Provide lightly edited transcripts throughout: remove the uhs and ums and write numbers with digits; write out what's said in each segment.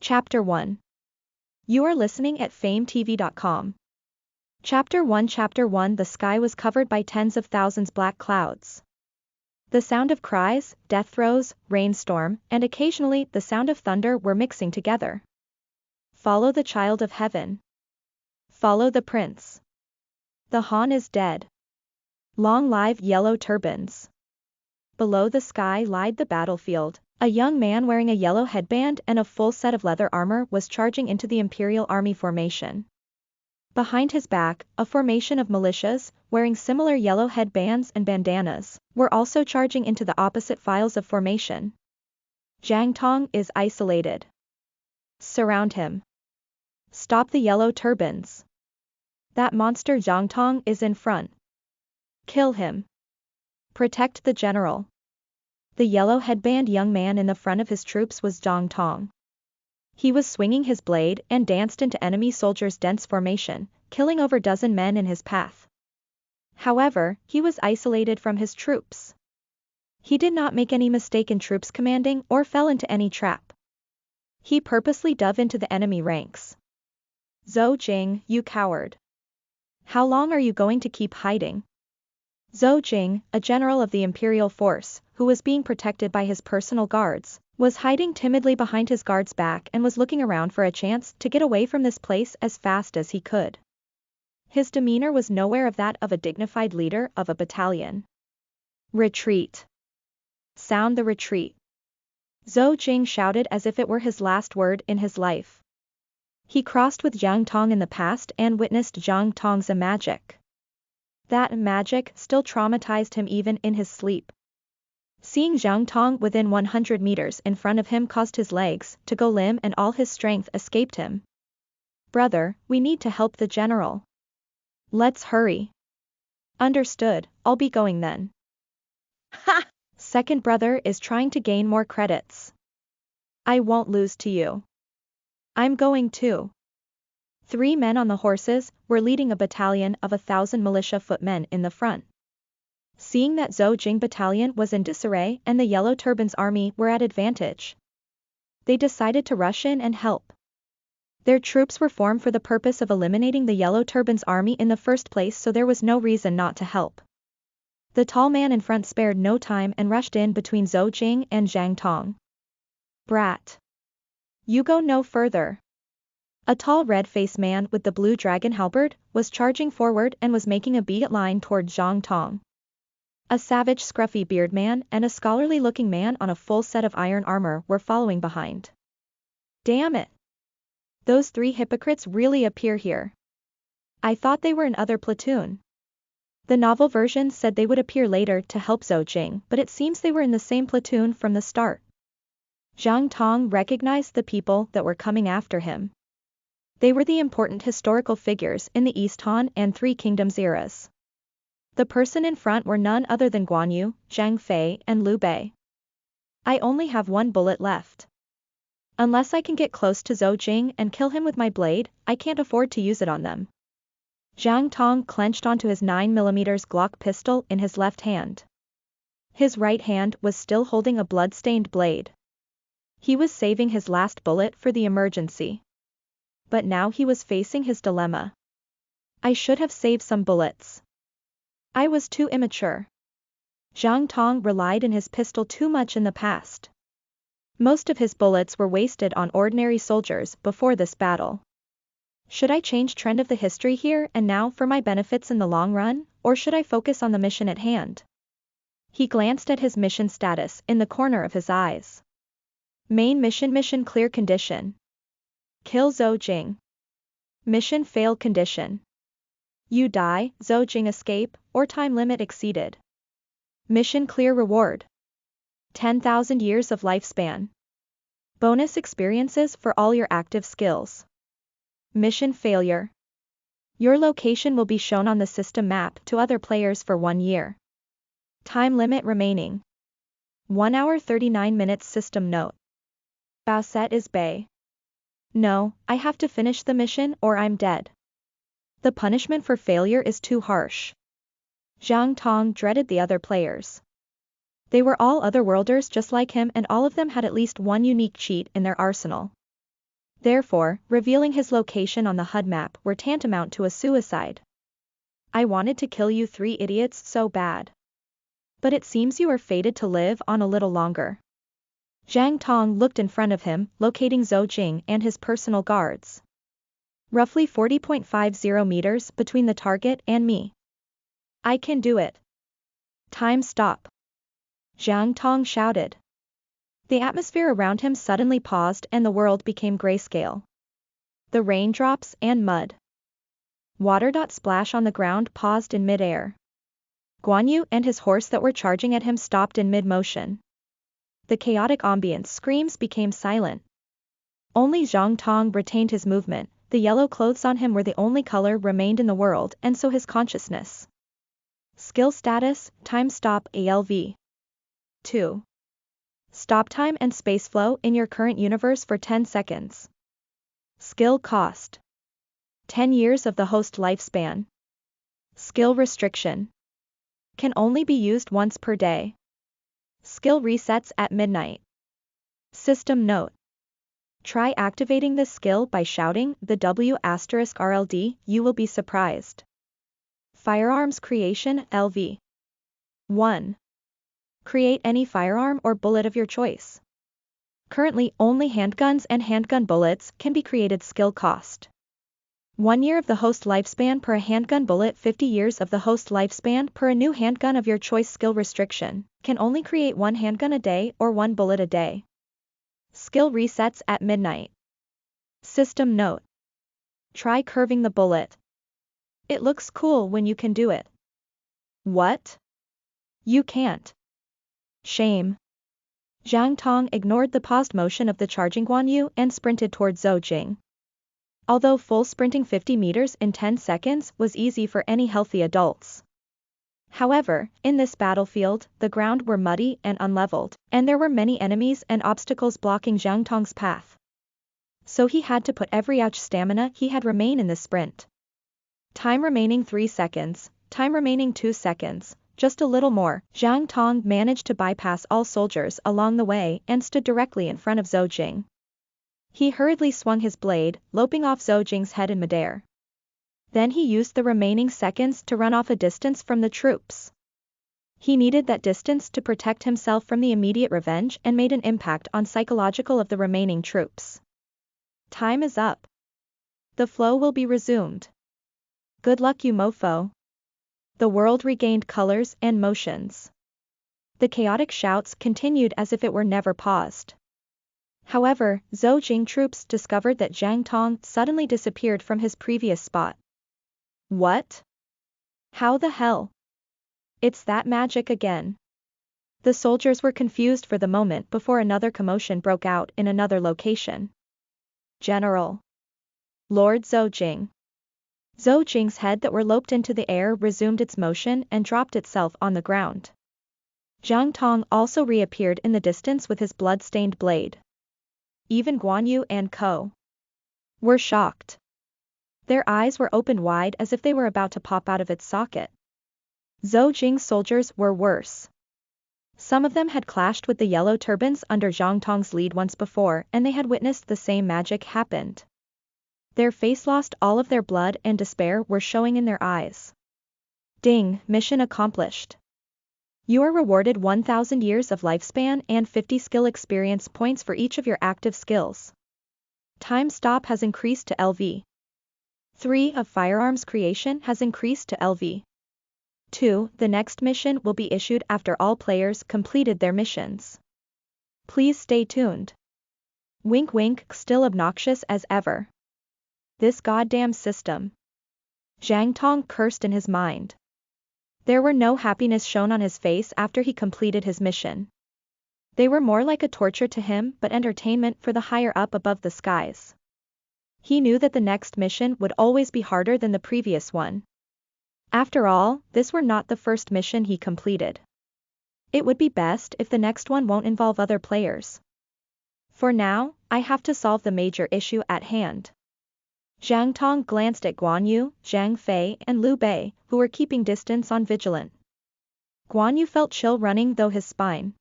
Chapter 1. You are listening at FameTV.com. Chapter 1. The sky was covered by tens of thousands black clouds. The sound of cries, death throes, rainstorm, and occasionally the sound of thunder were mixing together. Follow the child of heaven. Follow the prince. The Han is dead. Long live yellow turbans. Below the sky lied the battlefield. A young man wearing a yellow headband and a full set of leather armor was charging into the Imperial Army formation. Behind his back, a formation of militias, wearing similar yellow headbands and bandanas, were also charging into the opposite files of formation. Zhang Tong is isolated. Surround him. Stop the yellow turbans. That monster Zhang Tong is in front. Kill him. Protect the general. The yellow headband young man in the front of his troops was Zhang Tong. He was swinging his blade and danced into enemy soldiers' dense formation, killing over a dozen men in his path. However, he was isolated from his troops. He did not make any mistake in troops commanding or fell into any trap. He purposely dove into the enemy ranks. Zhou Jing, you coward. How long are you going to keep hiding? Zhou Jing, a general of the imperial force, who was being protected by his personal guards, was hiding timidly behind his guard's back and was looking around for a chance to get away from this place as fast as he could. His demeanor was nowhere of that of a dignified leader of a battalion. Retreat. Sound the retreat. Zhou Jing shouted as if it were his last word in his life. He crossed with Zhang Tong in the past and witnessed Zhang Tong's magic. That magic still traumatized him even in his sleep. Seeing Zhang Tong within 100 meters in front of him caused his legs to go limp and all his strength escaped him. Brother, we need to help the general. Let's hurry. Understood, I'll be going then. Ha! Second brother is trying to gain more credits. I won't lose to you. I'm going too. 3 men on the horses were leading a battalion of 1,000 militia footmen in the front. Seeing that Zhou Jing battalion was in disarray and the Yellow Turban's army were at advantage, they decided to rush in and help. Their troops were formed for the purpose of eliminating the Yellow Turban's army in the first place, so there was no reason not to help. The tall man in front spared no time and rushed in between Zhou Jing and Zhang Tong. Brat. You go no further. A tall red-faced man with the blue dragon halberd was charging forward and was making a beeline toward Zhang Tong. A savage scruffy beard man and a scholarly-looking man on a full set of iron armor were following behind. Damn it! Those 3 hypocrites really appear here. I thought they were in other platoon. The novel version said they would appear later to help Zhou Jing, but it seems they were in the same platoon from the start. Zhang Tong recognized the people that were coming after him. They were the important historical figures in the East Han and Three Kingdoms eras. The person in front were none other than Guan Yu, Zhang Fei, and Liu Bei. I only have 1 bullet left. Unless I can get close to Zhou Jing and kill him with my blade, I can't afford to use it on them. Zhang Tong clenched onto his 9mm Glock pistol in his left hand. His right hand was still holding a blood-stained blade. He was saving his last bullet for the emergency. But now he was facing his dilemma. I should have saved some bullets. I was too immature. Zhang Tong relied on his pistol too much in the past. Most of his bullets were wasted on ordinary soldiers before this battle. Should I change trend of the history here and now for my benefits in the long run, or should I focus on the mission at hand? He glanced at his mission status in the corner of his eyes. Main mission clear condition. Kill Zhou Jing. Mission fail condition. You die, Zhou Jing escape, or time limit exceeded. Mission clear reward. 10,000 years of lifespan. Bonus experiences for all your active skills. Mission failure. Your location will be shown on the system map to other players for 1 year. Time limit remaining. 1 hour 39 minutes. System note. Bowset is Bay. No, I have to finish the mission or I'm dead. The punishment for failure is too harsh. Zhang Tong dreaded the other players. They were all otherworlders just like him, and all of them had at least one unique cheat in their arsenal. Therefore, revealing his location on the HUD map were tantamount to a suicide. I wanted to kill you three idiots so bad. But it seems you are fated to live on a little longer. Zhang Tong looked in front of him, locating Zhou Jing and his personal guards. Roughly 40.50 meters between the target and me. I can do it. Time stop. Zhang Tong shouted. The atmosphere around him suddenly paused and the world became grayscale. The raindrops and mud. Water splash on the ground paused in midair. Guan Yu and his horse that were charging at him stopped in mid-motion. The chaotic ambience screams became silent. Only Zhang Tong retained his movement, the yellow clothes on him were the only color remained in the world and so his consciousness. Skill status, time stop ALV. 2. Stop time and space flow in your current universe for 10 seconds. Skill cost. 10 years of the host lifespan. Skill restriction. Can only be used once per day. Skill resets at midnight. System note. Try activating this skill by shouting the W*RLD, you will be surprised. Firearms creation LV. 1. Create any firearm or bullet of your choice. Currently, only handguns and handgun bullets can be created. Skill cost. 1 year of the host lifespan per a handgun bullet, 50 years of the host lifespan per a new handgun of your choice. Skill restriction, can only create one handgun a day or one bullet a day. Skill resets at midnight. System note. Try curving the bullet. It looks cool when you can do it. What? You can't. Shame. Zhang Tong ignored the paused motion of the charging Guan Yu and sprinted towards Zhou Jing. Although full sprinting 50 meters in 10 seconds was easy for any healthy adults. However, in this battlefield, the ground were muddy and unleveled, and there were many enemies and obstacles blocking Zhang Tong's path. So he had to put every ounce stamina he had remain in the sprint. Time remaining 3 seconds, time remaining 2 seconds. Just a little more. Zhang Tong managed to bypass all soldiers along the way and stood directly in front of Zhou Jing. He hurriedly swung his blade, lopping off Zhou Jing's head in midair. Then he used the remaining seconds to run off a distance from the troops. He needed that distance to protect himself from the immediate revenge and made an impact on psychological of the remaining troops. Time is up. The flow will be resumed. Good luck you mofo. The world regained colors and motions. The chaotic shouts continued as if it were never paused. However, Zhou Jing troops discovered that Zhang Tong suddenly disappeared from his previous spot. What? How the hell? It's that magic again. The soldiers were confused for the moment before another commotion broke out in another location. General. Lord Zhou Jing. Zhou Jing's head that were loped into the air resumed its motion and dropped itself on the ground. Zhang Tong also reappeared in the distance with his blood-stained blade. Even Guan Yu and Co. were shocked. Their eyes were opened wide as if they were about to pop out of its socket. Zhou Jing's soldiers were worse. Some of them had clashed with the yellow turbans under Zhang Tong's lead once before and they had witnessed the same magic happened. Their face lost all of their blood and despair were showing in their eyes. Ding, mission accomplished. You are rewarded 1000 years of lifespan and 50 skill experience points for each of your active skills. Time stop has increased to LV. 3 of firearms creation has increased to LV. 2. The next mission will be issued after all players completed their missions. Please stay tuned. Wink wink, still obnoxious as ever. This goddamn system. Zhang Tong cursed in his mind. There were no happiness shown on his face after he completed his mission. They were more like a torture to him but entertainment for the higher up above the skies. He knew that the next mission would always be harder than the previous one. After all, this were not the first mission he completed. It would be best if the next one won't involve other players. For now, I have to solve the major issue at hand. Zhang Tong glanced at Guan Yu, Zhang Fei and Liu Bei, who were keeping distance on vigilant. Guan Yu felt chill running through his spine.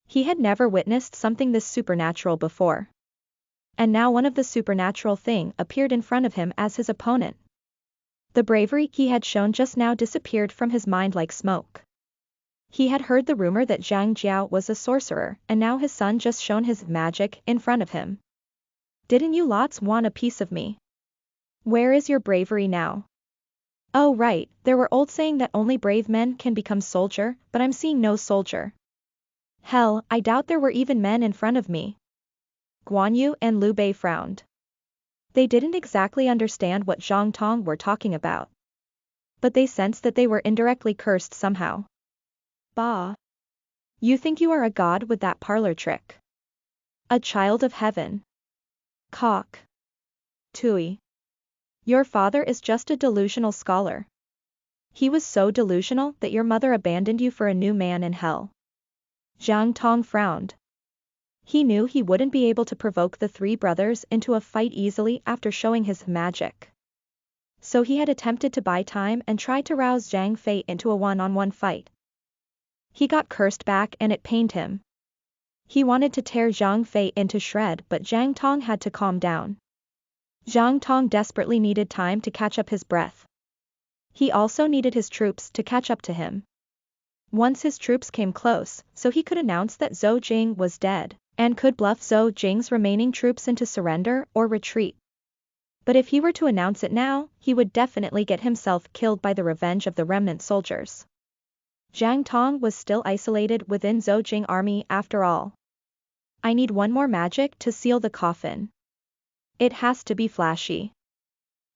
He had never witnessed something this supernatural before. and now one of the supernatural thing appeared in front of him as his opponent. The bravery he had shown just now disappeared from his mind like smoke. He had heard the rumor that Zhang Jiao was a sorcerer, and now his son just shown his magic in front of him. Didn't you lots want a piece of me? Where is your bravery now? Oh right, there were old saying that only brave men can become soldier, but I'm seeing no soldier. Hell, I doubt there were even men in front of me. Guan Yu and Liu Bei frowned. They didn't exactly understand what Zhang Tong were talking about. But they sensed that they were indirectly cursed somehow. Bah! You think you are a god with that parlor trick? A child of heaven. Cock. Tui. Your father is just a delusional scholar. He was so delusional that your mother abandoned you for a new man in hell. Zhang Tong frowned. He knew he wouldn't be able to provoke the three brothers into a fight easily after showing his magic. So he had attempted to buy time and tried to rouse Zhang Fei into a one-on-one fight. He got cursed back and it pained him. He wanted to tear Zhang Fei into shred, but Zhang Tong had to calm down. Zhang Tong desperately needed time to catch up his breath. He also needed his troops to catch up to him. Once his troops came close, so he could announce that Zhou Jing was dead, and could bluff Zhou Jing's remaining troops into surrender or retreat. But if he were to announce it now, he would definitely get himself killed by the revenge of the remnant soldiers. Zhang Tong was still isolated within Zhou Jing army after all. I need one more magic to seal the coffin. It has to be flashy.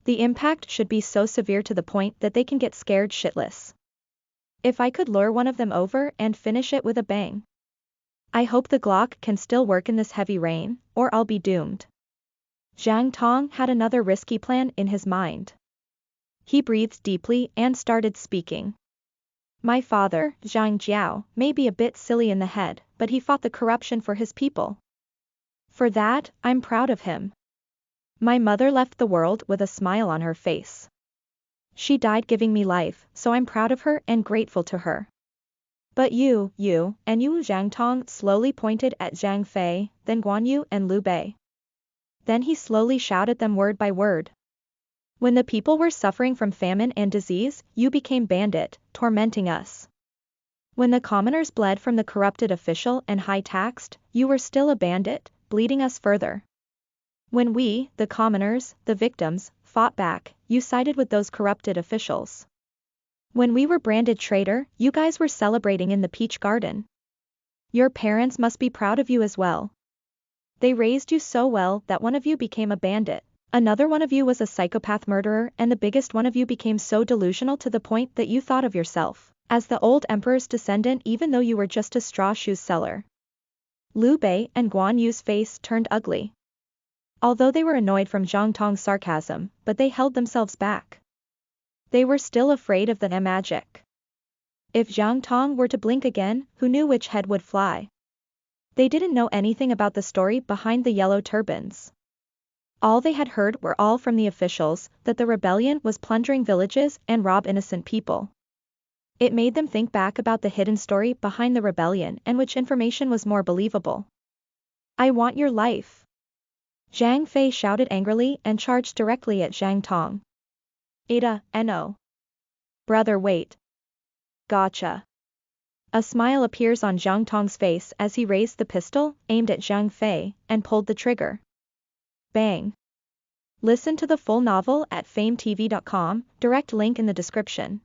The impact should be so severe to the point that they can get scared shitless. If I could lure one of them over and finish it with a bang. I hope the Glock can still work in this heavy rain, or I'll be doomed. Zhang Tong had another risky plan in his mind. He breathed deeply and started speaking. My father, Zhang Jiao, may be a bit silly in the head, but he fought the corruption for his people. For that, I'm proud of him. My mother left the world with a smile on her face. She died giving me life, so I'm proud of her and grateful to her. But you, and you, Zhang Tong slowly pointed at Zhang Fei, then Guan Yu and Liu Bei. Then he slowly shouted them word by word. When the people were suffering from famine and disease, you became bandit, tormenting us. When the commoners bled from the corrupted official and high-taxed, you were still a bandit, bleeding us further. When we, the commoners, the victims, fought back, you sided with those corrupted officials. When we were branded traitor, you guys were celebrating in the Peach Garden. Your parents must be proud of you as well. They raised you so well that one of you became a bandit. Another one of you was a psychopath murderer, and the biggest one of you became so delusional to the point that you thought of yourself as the old emperor's descendant even though you were just a straw shoes seller. Liu Bei and Guan Yu's face turned ugly. Although they were annoyed from Zhang Tong's sarcasm, but they held themselves back. They were still afraid of the magic. If Zhang Tong were to blink again, who knew which head would fly? They didn't know anything about the story behind the yellow turbans. All they had heard were all from the officials, that the rebellion was plundering villages and rob innocent people. It made them think back about the hidden story behind the rebellion and which information was more believable. I want your life. Zhang Fei shouted angrily and charged directly at Zhang Tong. Ada, no. Brother wait. Gotcha. A smile appears on Zhang Tong's face as he raised the pistol, aimed at Zhang Fei, and pulled the trigger. Bang. Listen to the full novel at FameTV.com, direct link in the description.